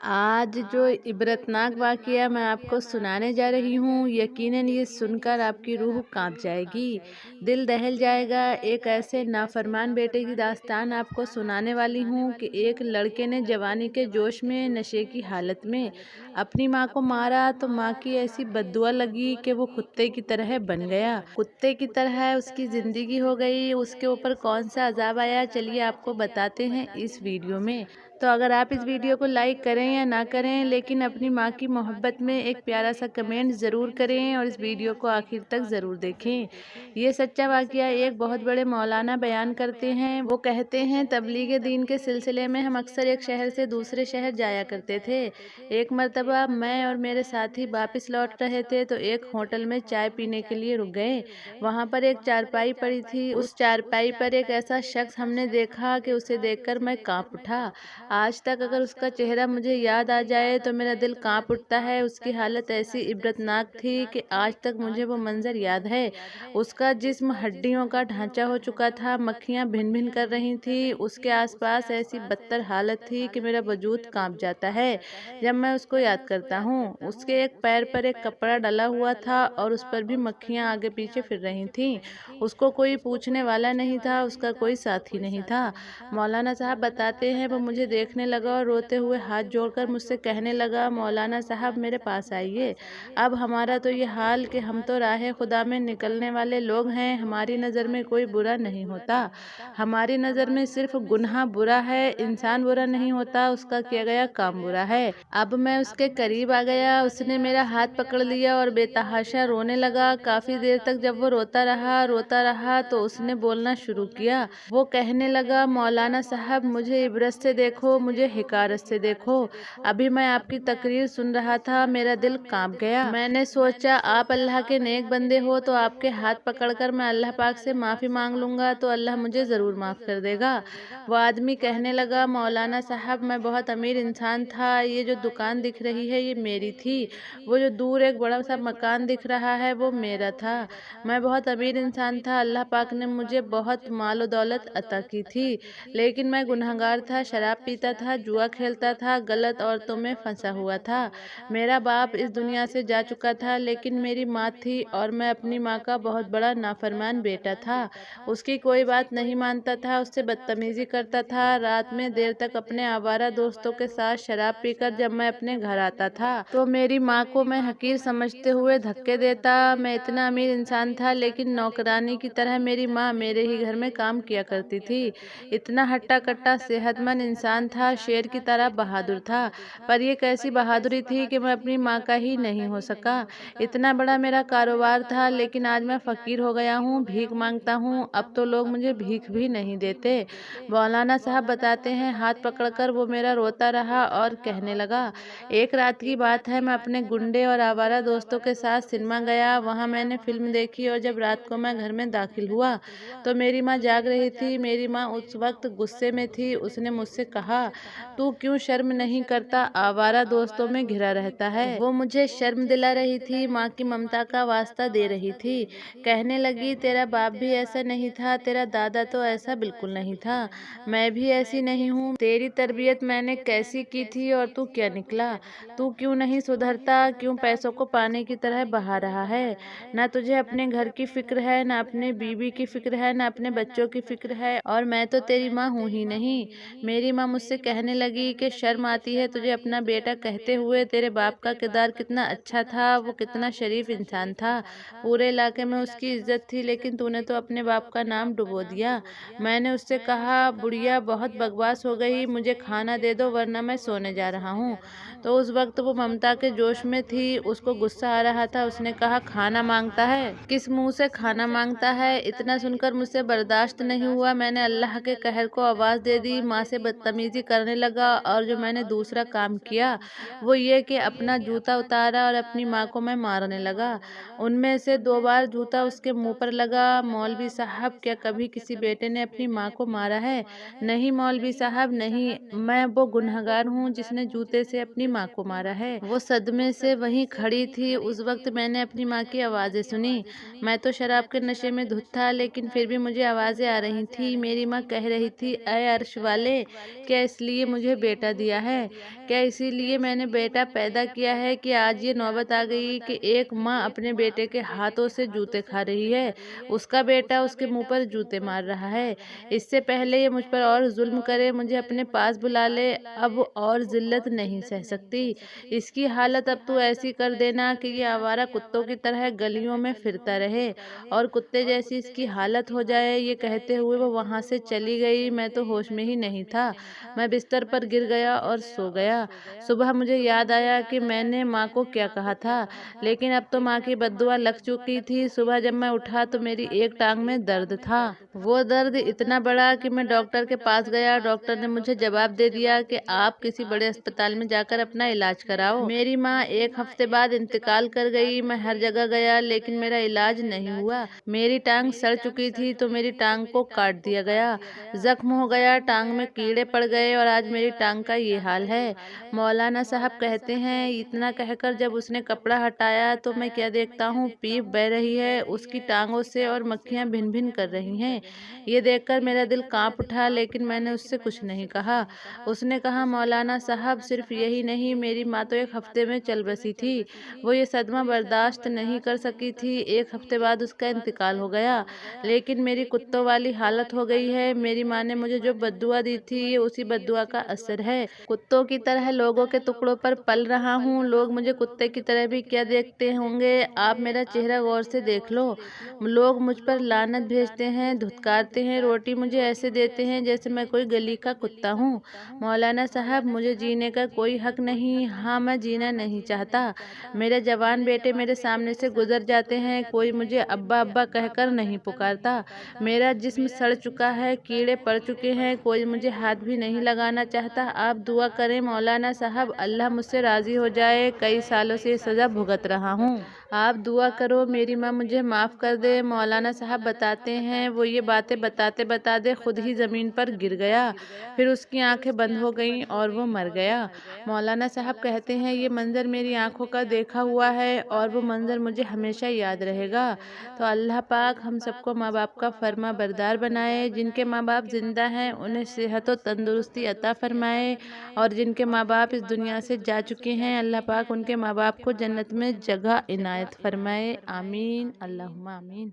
आज जो इबरतनाक वाक़या मैं आपको सुनाने जा रही हूँ, यकीनन ये सुनकर आपकी रूह काँप जाएगी, दिल दहल जाएगा। एक ऐसे नाफरमान बेटे की दास्तान आपको सुनाने वाली हूँ कि एक लड़के ने जवानी के जोश में नशे की हालत में अपनी माँ को मारा, तो माँ की ऐसी बद्दुआ लगी कि वो कुत्ते की तरह बन गया। कुत्ते की तरह उसकी ज़िंदगी हो गई। उसके ऊपर कौन सा अज़ाब आया, चलिए आपको बताते हैं इस वीडियो में। तो अगर आप इस वीडियो को लाइक करें या ना करें, लेकिन अपनी माँ की मोहब्बत में एक प्यारा सा कमेंट ज़रूर करें और इस वीडियो को आखिर तक ज़रूर देखें। ये सच्चा वाक़या एक बहुत बड़े मौलाना बयान करते हैं। वो कहते हैं, तबलीग दीन के सिलसिले में हम अक्सर एक शहर से दूसरे शहर जाया करते थे। एक मरतबा मैं और मेरे साथी वापस लौट रहे थे तो एक होटल में चाय पीने के लिए रुक गए। वहाँ पर एक चारपाई पड़ी थी। उस चारपाई पर एक ऐसा शख्स हमने देखा कि उसे देखकर मैं काँप उठा। आज तक अगर उसका चेहरा मुझे याद आ जाए तो मेरा दिल कांप उठता है। उसकी हालत ऐसी इबरतनाक थी कि आज तक मुझे वो मंजर याद है। उसका जिस्म हड्डियों का ढांचा हो चुका था, मक्खियां भिन भिन कर रही थी। उसके आसपास ऐसी बदतर हालत थी कि मेरा वजूद कांप जाता है जब मैं उसको याद करता हूँ। उसके एक पैर पर एक कपड़ा डला हुआ था और उस पर भी मक्खियां आगे पीछे फिर रही थीं। उसको कोई पूछने वाला नहीं था, उसका कोई साथी नहीं था। मौलाना साहब बताते हैं, वो मुझे देखने लगा और रोते हुए हाथ जोड़कर मुझसे कहने लगा, मौलाना साहब मेरे पास आइए। अब हमारा तो ये हाल कि हम तो राह खुदा में निकलने वाले लोग हैं। हमारी नज़र में कोई बुरा नहीं होता, हमारी नज़र में सिर्फ गुनाह बुरा है। इंसान बुरा नहीं होता, उसका किया गया काम बुरा है। अब मैं उसके करीब आ गया। उसने मेरा हाथ पकड़ लिया और बेतहाशा रोने लगा। काफ़ी देर तक जब वो रोता रहा तो उसने बोलना शुरू किया। वो कहने लगा, मौलाना साहब मुझे इबरत से देखो, मुझे हिकारत से देखो। अभी मैं आपकी तकरीर सुन रहा था, मेरा दिल कांप गया। मैंने सोचा आप अल्लाह के नेक बंदे हो तो आपके हाथ पकड़कर मैं अल्लाह पाक से माफ़ी मांग लूँगा तो अल्लाह मुझे ज़रूर माफ़ कर देगा। वो आदमी कहने लगा, मौलाना साहब मैं बहुत अमीर इंसान था। ये जो दुकान दिख रही है ये मेरी थी। वो जो दूर एक बड़ा सा मकान दिख रहा है वो मेरा था। मैं बहुत अमीर इंसान था। अल्लाह पाक ने मुझे बहुत माल दौलत अता की थी, लेकिन मैं गुनहगार था, शराब पीता था, जुआ खेलता था, गलत औरतों में फंसा हुआ था। मेरा बाप इस दुनिया से जा चुका था, लेकिन मेरी माँ थी और मैं अपनी माँ का बहुत बड़ा नाफरमान बेटा था। उसकी कोई बात नहीं मानता था, उससे बदतमीजी करता था। रात में देर तक अपने आवारा दोस्तों के साथ शराब पीकर जब मैं अपने घर आता था तो मेरी माँ को मैं हकीर समझते हुए धक्के देता। मैं इतना अमीर इंसान था, लेकिन नौकरानी की तरह मेरी माँ मेरे ही घर में काम किया करती थी। इतना हट्टा कट्टा सेहतमंद इंसान था, शेर की तरह बहादुर था, पर ये कैसी बहादुरी थी कि मैं अपनी माँ का ही नहीं हो सका। इतना बड़ा मेरा कारोबार था, लेकिन आज मैं फ़कीर हो गया हूँ, भीख मांगता हूँ। अब तो लोग मुझे भीख भी नहीं देते। मौलाना साहब बताते हैं, हाथ पकड़कर वो मेरा रोता रहा और कहने लगा, एक रात की बात है, मैं अपने गुंडे और आवारा दोस्तों के साथ सिनेमा गया। वहाँ मैंने फिल्म देखी और जब रात को मैं घर में दाखिल हुआ तो मेरी माँ जाग रही थी। मेरी माँ उस वक्त गुस्से में थी। उसने मुझसे कहा, तू क्यों शर्म नहीं करता, आवारा दोस्तों में घिरा रहता है। वो मुझे शर्म दिला रही थी, माँ की ममता का वास्ता दे रही थी। कहने लगी, तेरा बाप भी ऐसा नहीं था, तेरा दादा तो ऐसा बिल्कुल नहीं था, मैं भी ऐसी नहीं हूँ। तेरी तरबियत मैंने कैसी की थी और तू क्या निकला? तू क्यों नहीं सुधरता? क्यों पैसों को पानी की तरह बहा रहा है? ना तुझे अपने घर की फिक्र है, ना अपने बीवी की फिक्र है, ना अपने बच्चों की फिक्र है, और मैं तो तेरी माँ हूँ ही नहीं। मेरी माँ मुझसे कहने लगी कि शर्म आती है तुझे अपना बेटा कहते हुए। तेरे बाप का किरदार कितना अच्छा था, वो कितना शरीफ इंसान था, पूरे इलाके में उसकी इज्जत थी, लेकिन तूने तो अपने बाप का नाम डुबो दिया। मैंने उससे कहा, बुढ़िया बहुत बकवास हो गई, मुझे खाना दे दो वरना मैं सोने जा रहा हूँ। तो उस वक्त वो ममता के जोश में थी, उसको गुस्सा आ रहा था। उसने कहा, खाना मांगता है? किस मुंह से खाना मांगता है? इतना सुनकर मुझसे बर्दाश्त नहीं हुआ। मैंने अल्लाह के कहर को आवाज़ दे दी, माँ से बदतमीजी करने लगा। और जो मैंने दूसरा काम किया वो ये कि अपना जूता उतारा और अपनी माँ को मैं मारने लगा। उनमें से 2 बार जूता उसके मुंह पर लगा। मौलवी साहब, क्या कभी किसी बेटे ने अपनी माँ को मारा है? नहीं मौलवी साहब, नहीं। मैं वो गुनहगार हूँ जिसने जूते से अपनी माँ को मारा है। वो सदमे से वहीं खड़ी थी। उस वक्त मैंने अपनी माँ की आवाज़ें सुनी। मैं तो शराब के नशे में धुत था, लेकिन फिर भी मुझे आवाज़ें आ रही थी। मेरी माँ कह रही थी, ऐ अर्श वाले, क्या इसलिए मुझे बेटा दिया है? क्या इसीलिए मैंने बेटा पैदा किया है कि आज ये नौबत आ गई कि एक माँ अपने बेटे के हाथों से जूते खा रही है, उसका बेटा उसके मुंह पर जूते मार रहा है। इससे पहले ये मुझ पर और जुल्म करे, मुझे अपने पास बुला ले, अब और जिल्लत नहीं सह सकती। इसकी हालत अब तू ऐसी कर देना कि ये आवारा कुत्तों की तरह गलियों में फिरता रहे और कुत्ते जैसी इसकी हालत हो जाए। ये कहते हुए वो वहां से चली गई। मैं तो होश में ही नहीं था। मैं बिस्तर पर गिर गया और सो गया। सुबह मुझे याद आया कि मैंने माँ को क्या कहा था, लेकिन अब तो माँ की बद्दुआ लग चुकी थी। सुबह जब मैं उठा तो मेरी एक टांग में दर्द था। वो दर्द इतना बड़ा कि मैं डॉक्टर के पास गया। डॉक्टर ने मुझे जवाब दे दिया कि आप किसी बड़े अस्पताल में जाकर अपना इलाज कराओ। मेरी माँ एक हफ्ते बाद इंतकाल कर गई। मैं हर जगह गया लेकिन मेरा इलाज नहीं हुआ। मेरी टांग सड़ चुकी थी तो मेरी टांग को काट दिया गया, जख्म हो गया, टांग में कीड़े पड़ गए और आज मेरी टांग का ये हाल है। मौलाना साहब कहते हैं, इतना कहकर जब उसने कपड़ा हटाया तो मैं क्या देखता हूँ, पीप बह रही है उसकी टांगों से और मक्खियाँ भिन भिन कर रही हैं। ये देखकर मेरा दिल कांप उठा, लेकिन मैंने उससे कुछ नहीं कहा। उसने कहा, मौलाना साहब सिर्फ यही नहीं, मेरी माँ तो एक हफ्ते में चल बसी थी। वो ये सदमा बर्दाश्त नहीं कर सकी थी। एक हफ्ते बाद उसका इंतकाल हो गया। लेकिन मेरी कुत्तों वाली हालत हो गई है। मेरी माँ ने मुझे जो बद्दुआ दी थी ये उसी बद्दुआ का असर है। कुत्तों की तरह लोगों के टुकड़ों पर पल रहा हूँ। लोग मुझे कुत्ते की तरह भी क्या देखते होंगे, आप मेरा चेहरा गौर से देख लो। लोग मुझ पर लानत भेजते हैं, धुतकारते हैं, रोटी मुझे ऐसे देते हैं जैसे मैं कोई गली का कुत्ता हूँ। मौलाना साहब, मुझे जीने का कोई हक नहीं। हाँ, मैं जीना नहीं चाहता। मेरे जवान बेटे मेरे सामने से गुजर जाते हैं, कोई मुझे अब्बा अब्बा कहकर नहीं पुकारता। मेरा जिस्म सड़ चुका है, कीड़े पड़ चुके हैं, कोई मुझे हाथ भी नहीं लगाना चाहता। आप दुआ करें मौलाना साहब, अल्लाह मुझसे राजी हो जाए। कई सालों से ये सज़ा भुगत रहा हूँ। आप दुआ करो मेरी माँ मुझे माफ़ कर दे। मौलाना साहब बताते हैं, वो ये बातें बताते बताते खुद ही ज़मीन पर गिर गया। फिर उसकी आंखें बंद हो गईं और वो मर गया। मौलाना साहब कहते हैं, ये मंज़र मेरी आंखों का देखा हुआ है और वो मंज़र मुझे हमेशा याद रहेगा। तो अल्लाह पाक हम सबको माँ बाप का फर्मा बरदार बनाए। जिनके माँ बाप ज़िंदा हैं उन्हें सेहत और तंदुरुस्ती अता फरमाए, और जिनके माँ बाप इस दुनिया से जा चुके हैं अल्लाह पाक उनके माँ बाप को जन्नत में जगह इनायत फरमाए। आमीन, अल्लाहुम्मा आमीन।